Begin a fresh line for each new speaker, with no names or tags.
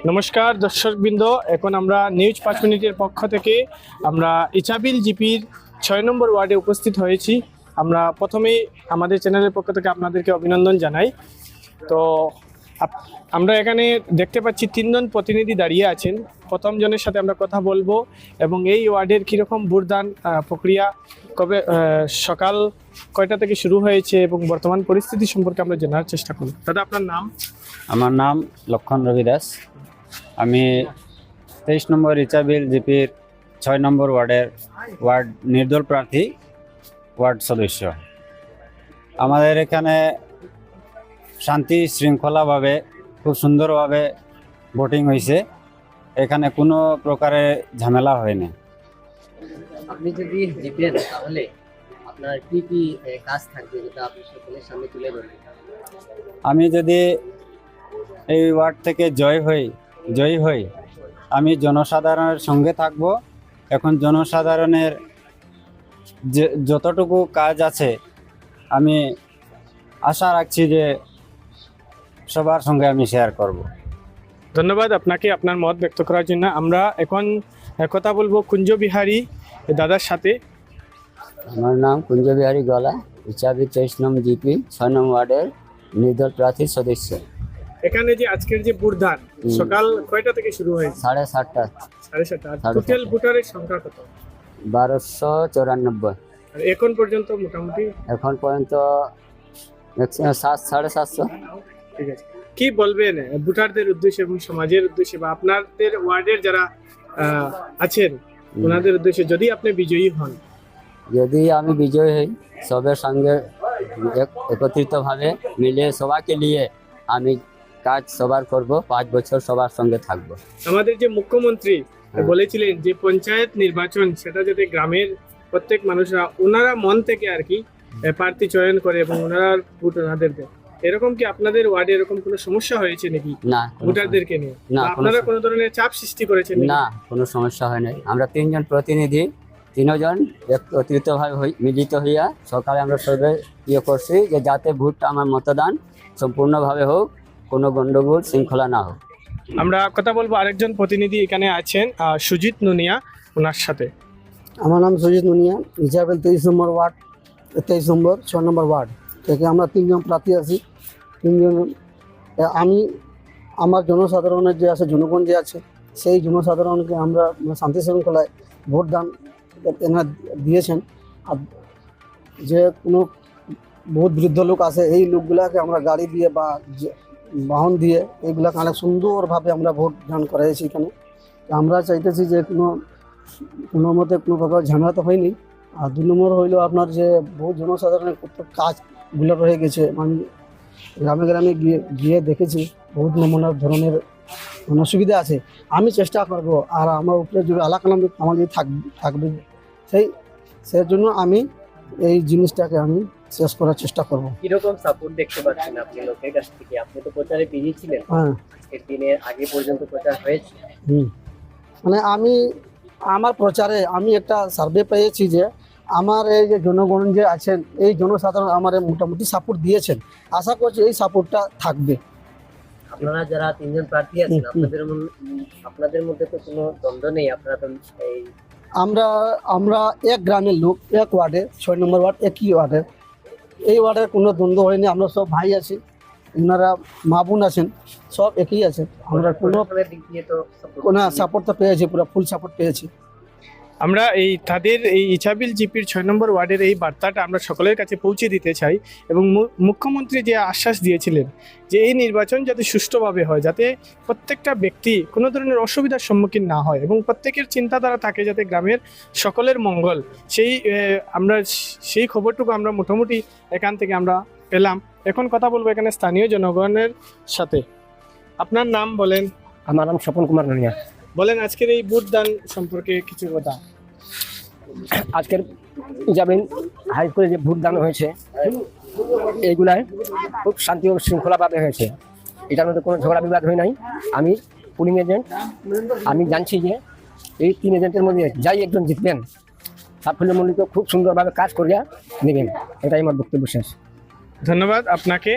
নমস্কার দর্শকবৃন্দ, এখন আমরা নিউজ 5 মিনিটের পক্ষ থেকে আমরা ইছাবিল জিপির 6 নম্বর ওয়ার্ডে উপস্থিত হয়েছি। আমরা প্রথমেই আমাদের চ্যানেলের পক্ষ থেকে আপনাদেরকে অভিনন্দন জানাই। তো আমরা এখানে দেখতে পাচ্ছি 3 জন প্রতিনিধি দাঁড়িয়ে আছেন। প্রথম জনের সাথে আমরা কথা বলবো এবং এই ওয়ার্ডের কীরকম ভোটদান প্রক্রিয়া, কবে সকাল কয়টা থেকে শুরু হয়েছে এবং বর্তমান পরিস্থিতি সম্পর্কে আমরা জানার চেষ্টা করব। দাদা, আপনার নাম?
আমার নাম লক্ষণ রবি দাস। আমি 23 নম্বর ইছাবিল জিপির 6 নম্বর ওয়ার্ড নির্দল প্রার্থী ওয়ার্ড সদস্য। আমাদের এখানে শান্তি শৃঙ্খলাভাবে খুব সুন্দরভাবে ভোটিং হয়েছে। এখানে কোনো প্রকারের ঝামেলা হয়নি।
আপনি যদি জিতেন তাহলে আপনার কি কি কাজ থাকবে যেটা আপনি সকলের সামনে তুলে ধরবেন?
আমি যদি এই ওয়ার্ড থেকে জয়ী হই আমি জনসাধারণের সঙ্গে থাকব। এখন জনসাধারণের যতটুকু কাজ আছে আমি আশা রাখছি যে সবার সঙ্গে আমি শেয়ার করব।
ধন্যবাদ আপনাকে আপনার মত ব্যক্ত করার জন্য। আমরা এখন কথা বলবো কুঞ্জ বিহারী দাদার সাথে।
আমার নাম কুঞ্জ বিহারী গলা, ইছাবিল 23 নম্বর জিপি 6 নম্বর ওয়ার্ডের নির্দল প্রার্থী সদস্য।
এখানে যে আজকের যে ভোটদান সকাল কয়টা থেকে শুরু হয়েছে?
7:30।
7:30। টোটাল ভোটারের সংখ্যা কত?
1294।
আর এখন পর্যন্ত মোটামুটি
এখন পর্যন্ত ম্যাক্সিমাম 700-750।
ঠিক আছে, কি বলবেন ভোটারদের উদ্দেশ্যে এবং সমাজের উদ্দেশ্যে বা আপনাদের ওয়ার্ডের যারা আছেন ওনাদের উদ্দেশ্যে, যদি আপনি বিজয়ী হন?
যদি আমি বিজয়ী হই সবার সঙ্গে একত্রিতভাবে মিলে সবাইকে নিয়ে আমি কাজ সবার করব, 5 বছর সবার সঙ্গে থাকব।
আমাদের যে মুখ্যমন্ত্রী বলেছিলেন যে পঞ্চায়েত নির্বাচন সেটা যাতে গ্রামের প্রত্যেক মানুষরা ওনারা মন থেকে আর কি প্রার্থী চয়ন করে এবং ওনারা ভোট ওনাদের দেয়, এরকম কি আপনাদের ওয়ার্ডে এরকম কোনো সমস্যা হয়েছে নাকি
না,
ভোটারদেরকে নিয়ে?
না,
আপনারা কোনো ধরনের চাপ সৃষ্টি করেছেন নাকি?
না, কোনো সমস্যা হয় নাই। আমরা 3 জন প্রতিনিধি, 3 জন একত্রিতভাবে মিলিত হইয়া সকালে আমরা সবাই করছি যে যাতে ভোটটা আমার মতদান সম্পূর্ণভাবে হোক, কোনো গন্ডগোল শৃঙ্খলা না হোক।
আমরা কথা বলবো আরেকজন প্রতিনিধি এখানে আছেন, সুজিত নুনিয়া, ওনার সাথে।
আমার নাম সুজিত নুনিয়া, ইছাবিল 23 নম্বর ওয়ার্ড, 23 নম্বর 6 নম্বর ওয়ার্ড থেকে আমরা 3 জন প্রার্থী আছি। 3 জন আমি আমার জনসাধারণের যে আছে, জনগণ যে আছে সেই জনসাধারণকে আমরা শান্তি শৃঙ্খলায় ভোটদান এনারা দিয়েছেন। আর যে কোনো বহুত বৃদ্ধ লোক আছে এই লোকগুলাকে আমরা গাড়ি দিয়ে বা বাহন দিয়ে এইগুলাকে অনেক সুন্দরভাবে আমরা ভোট দান করাইছি এখানে। আমরা চাইতেছি যে কোনো মতে কোনো প্রকার ঝামেলা তো হয়নি। আর 2 নম্বর হইলো আপনার যে বহু জনসাধারণের কত কাজগুলো রয়ে গেছে, আমি গ্রামে গ্রামে গিয়ে দেখেছি বহুত নমুনার ধরনের অসুবিধা আছে। আমি চেষ্টা করব আর আমার উপরে যদি এলাকা আমার যদি থাকবে সেই জন্য আমি এই জিনিসটাকে আমি শেষ করার চেষ্টা করব।
কিরকম সাপোর্ট দেখতে পাচ্ছেন আপনি লোকের কাছ থেকে? আপনি তো প্রচারে বিজি ছিলেন,
হ্যাঁ,
আজকের দিনের আগে পর্যন্ত প্রচার হয়েছে।
মানে আমার প্রচারে আমি একটা সার্ভে পেয়েছি যে আমার এই যে জনগণ যে আছেন এই জনসাধারণ আমার মোটামুটি সাপোর্ট দিয়েছেন। আশা করছি এই সাপোর্টটা থাকবে।
আপনারা যারা 3 জন প্রার্থী আছেন আপনাদের মধ্যে তো কোনো দ্বন্দ্ব নেই? আপনারা তো এই
আমরা এক গ্রামের লোক, এক ওয়ার্ডে, 6 নম্বর ওয়ার্ড, একই ওয়ার্ডের। এই ওয়ার্ডের কোনো দ্বন্দ্ব হয়নি। আমরা সব ভাই আছি, ওনারা মা বোন আছেন, সব একই আছে। আমরা কোনো
দিক দিয়ে তো
সাপোর্ট তো পেয়েছি, পুরো ফুল সাপোর্ট পেয়েছি।
আমরা তাদের এই ইছাবিল জিপির 6 নম্বর ওয়ার্ডের এই বার্তাটা আমরা সকলের কাছে পৌঁছে দিতে চাই এবং মুখ্যমন্ত্রী যে আশ্বাস দিয়েছিলেন যে এই নির্বাচন যাতে সুষ্ঠুভাবে হয়, যাতে প্রত্যেকটা ব্যক্তি কোনো ধরনের অসুবিধার সম্মুখীন না হয় এবং প্রত্যেকের চিন্তাধারা থাকে যাতে গ্রামের সকলের মঙ্গল, সেই খবরটুকু আমরা মোটামুটি এখান থেকে আমরা পেলাম। এখন কথা বলবো এখানে স্থানীয় জনগণের সাথে। আপনার নাম বলেন?
আমার নাম স্বপন কুমার নুনিয়া।
বলেন আজকের এই ভোটদান সম্পর্কে কিছু কথা।
আজকের ইছাবিল হাই স্কুলে যে ভোটদান হয়েছে এইগুলায় খুব শান্তি ও শৃঙ্খলাভাবে হয়েছে। এটার মধ্যে কোনো ঝগড়া বিবাদ হয় নাই। আমি পুলিং এজেন্ট, আমি জানছি যে এই 3 এজেন্টের মধ্যে যাই একজন জিতবেন সাফল্যমণ্ডিত খুব সুন্দরভাবে কাজ করিয়া নেবেন, এটাই আমার বক্তব্য শেষ।
ধন্যবাদ আপনাকে।